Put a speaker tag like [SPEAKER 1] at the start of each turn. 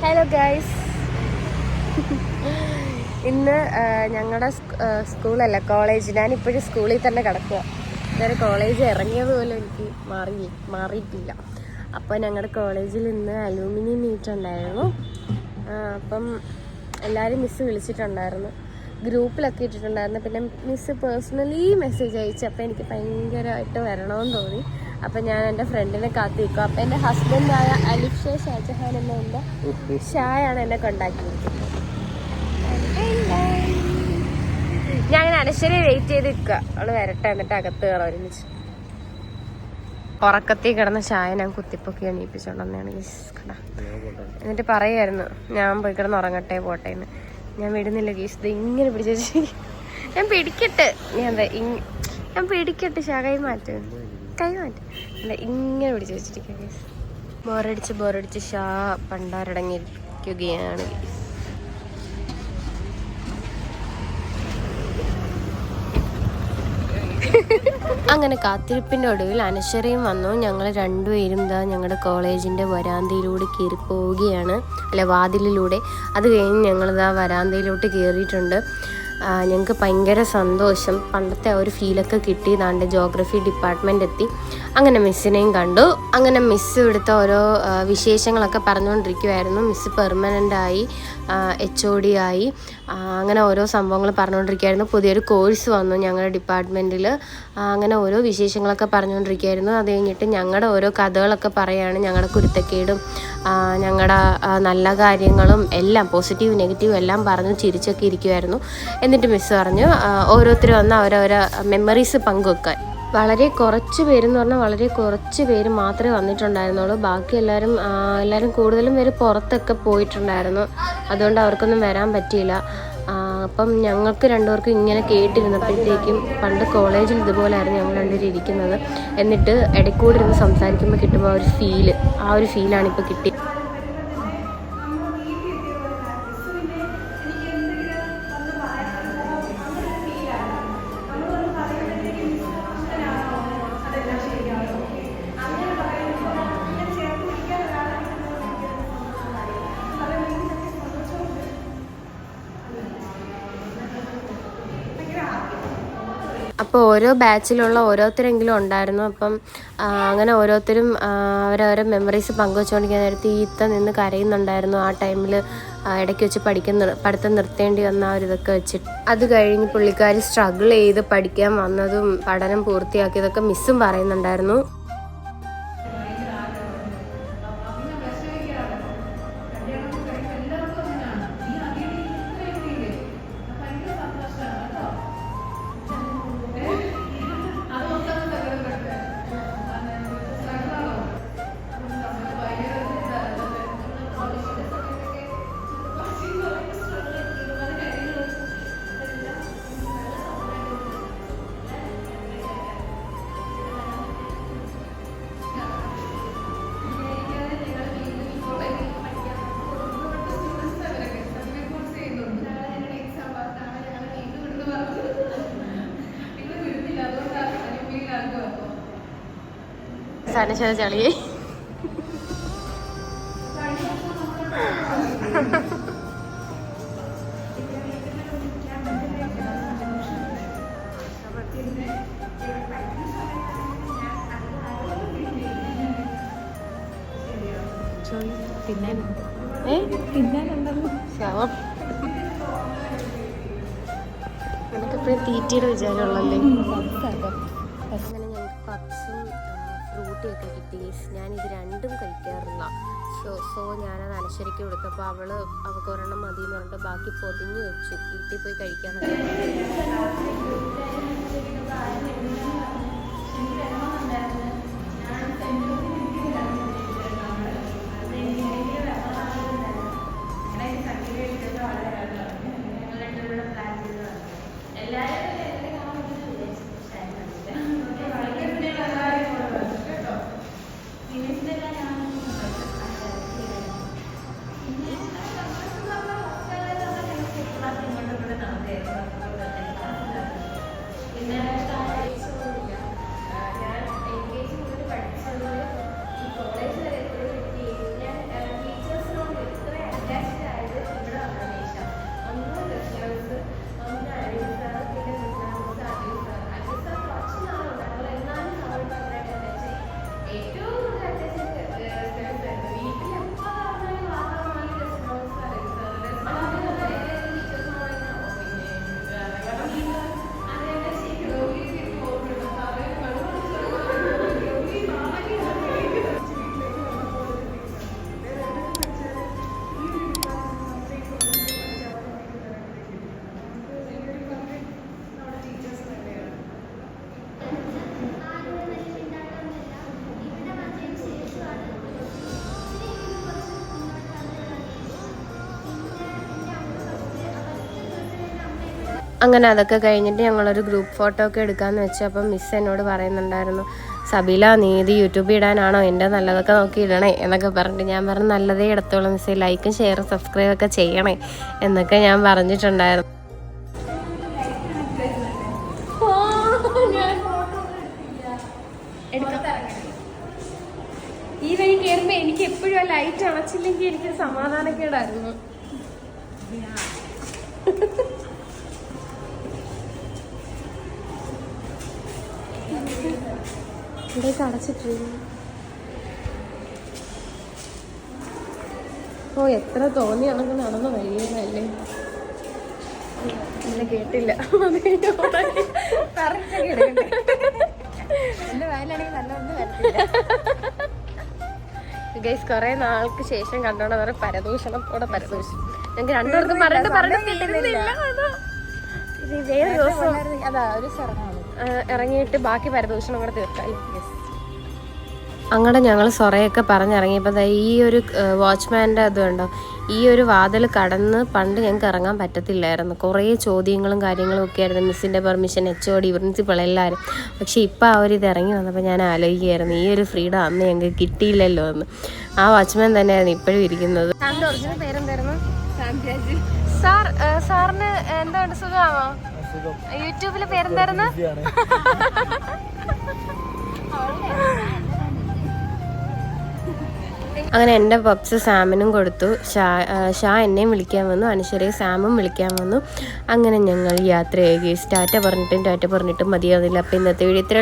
[SPEAKER 1] Hello guys, ഇന്ന് ഞങ്ങളുടെ സ്കൂളല്ല college. ഞാനിപ്പോഴും സ്കൂളിൽ തന്നെ കിടക്കുക. ഇതുവരെ കോളേജ് ഇറങ്ങിയത് പോലും എനിക്ക് മാറിയിട്ടില്ല. അപ്പോൾ ഞങ്ങളുടെ കോളേജിൽ ഇന്ന് അലൂമിനി മീറ്റ് ഉണ്ടായിരുന്നു. അപ്പം എല്ലാവരും മിസ്സ് വിളിച്ചിട്ടുണ്ടായിരുന്നു, ഗ്രൂപ്പിലൊക്കെ ഇട്ടിട്ടുണ്ടായിരുന്നു. പിന്നെ മിസ്സ് പേഴ്സണലി മെസ്സേജ് അയച്ചു. അപ്പോൾ എനിക്ക് ഭയങ്കരമായിട്ട് വരണമെന്ന് തോന്നി. അപ്പം ഞാൻ എൻ്റെ ഫ്രണ്ടിനെ കാത്തിരിക്കും. അപ്പം എൻ്റെ ഹസ്ബൻഡായ അലിഫ് ഷാജഹാൻ എന്ന എൻ്റെ ഷായാണ് എന്നെ കൊണ്ടാക്കിയിരിക്കുന്നത്. ഞാൻ അങ്ങനെ അനശ്വരെ വെയിറ്റ് ചെയ്ത് നിൽക്കുക, അവള് വരട്ടെ, എന്നിട്ട് അകത്ത് കയറാം ഒരുമിച്ച്. ഉറക്കത്തിൽ കിടന്ന ഷായ ഞാൻ കുത്തിപ്പൊക്കി എണീപ്പിച്ചോണ്ടെന്നാണ് കട. എന്നിട്ട് പറയായിരുന്നു ഞാൻ പോയി കിടന്ന് ഉറങ്ങട്ടെ പോട്ടെ എന്ന്. ഞാൻ വിടുന്നില്ല ഗീസ്, ഇത് ഇങ്ങനെ പിടിച്ചു. ഞാൻ പിടിക്കട്ടെ ഷാ, കൈ മാറ്റ് അല്ല, ഇങ്ങനെ പിടിച്ചു വെച്ചിരിക്കുക ഗീസ്. ബോറടിച്ച് ഷാ പണ്ടാരടങ്ങിയിരിക്കുകയാണ് ഗീസ്. അങ്ങനെ കാത്തിരിപ്പിൻ്റെ ഒടുവിൽ അനശ്വരയും വന്നു. ഞങ്ങൾ രണ്ടുപേരും ഞങ്ങളുടെ കോളേജിൻ്റെ വരാന്തയിലൂടെ കയറി പോവുകയാണ്, അല്ല വാതിലിലൂടെ. അത് കഴിഞ്ഞ് ഞങ്ങളിതാ വരാന്തയിലോട്ട് കയറിയിട്ടുണ്ട്. ഞങ്ങൾക്ക് ഭയങ്കര സന്തോഷം, പണ്ടത്തെ ആ ഒരു ഫീലൊക്കെ കിട്ടി. ദാണ്ട് ജോഗ്രഫി ഡിപ്പാർട്ട്മെൻ്റ് എത്തി. അങ്ങനെ മിസ്സിനെയും കണ്ടു. അങ്ങനെ മിസ്സ് ഇവിടുത്തെ ഓരോ വിശേഷങ്ങളൊക്കെ പറഞ്ഞുകൊണ്ടിരിക്കുമായിരുന്നു. മിസ്സ് പെർമനൻ്റായി, HOD ആയി, അങ്ങനെ ഓരോ സംഭവങ്ങൾ പറഞ്ഞുകൊണ്ടിരിക്കുകയായിരുന്നു. പുതിയൊരു കോഴ്സ് വന്നു ഞങ്ങളുടെ ഡിപ്പാർട്ട്മെൻറ്റിൽ. അങ്ങനെ ഓരോ വിശേഷങ്ങളൊക്കെ പറഞ്ഞുകൊണ്ടിരിക്കുകയായിരുന്നു. അത് കഴിഞ്ഞിട്ട് ഞങ്ങളുടെ ഓരോ കഥകളൊക്കെ പറയുകയാണ്, ഞങ്ങളുടെ കുരുത്തക്കേടും ഞങ്ങളുടെ നല്ല കാര്യങ്ങളും എല്ലാം, പോസിറ്റീവ് നെഗറ്റീവ് എല്ലാം പറഞ്ഞ് ചിരിച്ചൊക്കെ ഇരിക്കുമായിരുന്നു. എന്നിട്ട് മിസ്സ് പറഞ്ഞു ഓരോരുത്തർ വന്ന് അവരവരെ മെമ്മറീസ് പങ്കുവെക്കാൻ. വളരെ കുറച്ച് പേരെന്ന് പറഞ്ഞാൽ വളരെ കുറച്ച് പേര് മാത്രമേ വന്നിട്ടുണ്ടായിരുന്നുള്ളൂ. ബാക്കി എല്ലാവരും കൂടുതലും പേര് പുറത്തൊക്കെ പോയിട്ടുണ്ടായിരുന്നു. അതുകൊണ്ട് അവർക്കൊന്നും വരാൻ പറ്റിയില്ല. അപ്പം ഞങ്ങൾക്ക് രണ്ടുപേർക്കും ഇങ്ങനെ കേട്ടിരുന്നപ്പോഴത്തേക്കും, പണ്ട് കോളേജിൽ ഇതുപോലെയായിരുന്നു ഞങ്ങൾ രണ്ടുപേരും ഇരിക്കുന്നത്. എന്നിട്ട് ഇടയ്ക്കൂടി ഇരുന്ന് സംസാരിക്കുമ്പോൾ കിട്ടുമ്പോൾ ആ ഒരു ഫീലാണ് ഇപ്പോൾ കിട്ടിയത്. അപ്പോൾ ഓരോ ബാച്ചിലുള്ള ഓരോരുത്തരെങ്കിലും ഉണ്ടായിരുന്നു. അപ്പം അങ്ങനെ ഓരോരുത്തരും അവരവരെ മെമ്മറീസ് പങ്കുവെച്ചുകൊണ്ടിരിക്കുന്ന നേരത്ത് ഈത്ത നിന്ന് കരയുന്നുണ്ടായിരുന്നു. ആ ടൈമിൽ ഇടയ്ക്ക് വെച്ച് പഠിത്തം നിർത്തേണ്ടി വന്ന ആ ഒരു ഇതൊക്കെ വെച്ചിട്ട്. അത് കഴിഞ്ഞ് പുള്ളിക്കാരി സ്ട്രഗിൾ ചെയ്ത് പഠിക്കാൻ വന്നതും പഠനം പൂർത്തിയാക്കിയതൊക്കെ മിസ്സും പറയുന്നുണ്ടായിരുന്നു. അനശ്വര ചളിയെ ശവം എനിക്കെപ്പോഴും തീറ്റയുടെ വിചാരമുള്ളല്ലേ. അങ്ങനെ ഞങ്ങൾക്ക് പപ്സും ഫ്രൂട്ടിയൊക്കെ കിട്ടി. ഞാനിത് രണ്ടും കഴിക്കാറില്ല. സോ ഞാനത് അനശ്വരയ്ക്ക് കൊടുത്തപ്പോൾ അവൾക്ക് ഒരെണ്ണം മതി എന്ന് പറഞ്ഞിട്ട് ബാക്കി പൊതിഞ്ഞ് വെച്ചു. വീട്ടിൽ പോയി കഴിക്കാനൊക്കെ. അങ്ങനെ അതൊക്കെ കഴിഞ്ഞിട്ട് ഞങ്ങളൊരു ഗ്രൂപ്പ് ഫോട്ടോ ഒക്കെ എടുക്കാമെന്ന് വെച്ചു. അപ്പം മിസ് എന്നോട് പറയുന്നുണ്ടായിരുന്നു, സബീല നീ ഇത് യൂട്യൂബിൽ ഇടാനാണോ, എൻ്റെ നല്ലതൊക്കെ നോക്കി ഇടണേ എന്നൊക്കെ പറഞ്ഞിട്ട്. ഞാൻ പറഞ്ഞു നല്ലതേ ഇടത്തോളം മിസ്സേ, ലൈക്കും ഷെയറും സബ്സ്ക്രൈബ് ഒക്കെ ചെയ്യണേ എന്നൊക്കെ ഞാൻ പറഞ്ഞിട്ടുണ്ടായിരുന്നു. ഈ വഴി കയറുമ്പോൾ എനിക്ക് എപ്പോഴും ആ ലൈറ്റ് അണച്ചില്ലെങ്കിൽ എനിക്ക് സമാധാനക്കേടായിരുന്നു. ഇവിടേക്ക് അടച്ചിട്ടിരുന്നു. ഓ എത്ര തോന്നി നമുക്ക് നടന്നു വഴിയല്ലേ. ഇല്ല കേട്ടില്ല. ഗൈസ് കുറെ നാൾക്ക് ശേഷം കണ്ടോണ്ട് വേറെ പരദൂഷണത്തോടെ പരദൂഷണം. ഞങ്ങൾക്ക് രണ്ടുപേർക്കും വേറെ ദിവസം ഇറങ്ങിയിട്ട് ബാക്കി പരദൂഷണം കൂടെ തീർക്കാം. അങ്ങനെ ഞങ്ങൾ സൊറയൊക്കെ പറഞ്ഞിറങ്ങിയപ്പോൾ ഈ ഒരു വാച്ച്മാൻ്റെ അതുണ്ടോ, ഈ ഒരു വാതിൽ കടന്ന് പണ്ട് ഞങ്ങൾക്ക് ഇറങ്ങാൻ പറ്റത്തില്ലായിരുന്നു. കുറേ ചോദ്യങ്ങളും കാര്യങ്ങളും ഒക്കെ ആയിരുന്നു, മിസ്സിൻ്റെ പെർമിഷൻ, HOD, പ്രിൻസിപ്പൾ എല്ലാവരും. പക്ഷേ ഇപ്പോൾ ഇത് ഇറങ്ങി വന്നപ്പോൾ ഞാൻ ആലോചിക്കുകയായിരുന്നു, ഈ ഒരു ഫ്രീഡം അന്ന് ഞങ്ങൾക്ക് കിട്ടിയില്ലല്ലോ എന്ന്. ആ വാച്ച്മാൻ തന്നെയായിരുന്നു ഇപ്പോഴും ഇരിക്കുന്നത്. സാറിൻ്റെ ഒറിജിനൽ പേരെന്തായിരുന്നു? സാറിന് എന്തുകൊണ്ട് സുഖമാണോ? യൂട്യൂബിലെ പേരെന്തായിരുന്നു? അങ്ങനെ എൻ്റെ പപ്സ് സാമിനും കൊടുത്തു. ഷാ എന്നെയും വിളിക്കാൻ വന്നു, അനശ്വരയെ സാമും വിളിക്കാൻ വന്നു. അങ്ങനെ ഞങ്ങൾ യാത്രയായി. ടാറ്റ പറഞ്ഞിട്ടും മതിയാവുന്നില്ല. അപ്പോൾ ഇന്നത്തെ വീഡിയോ ഇത്ര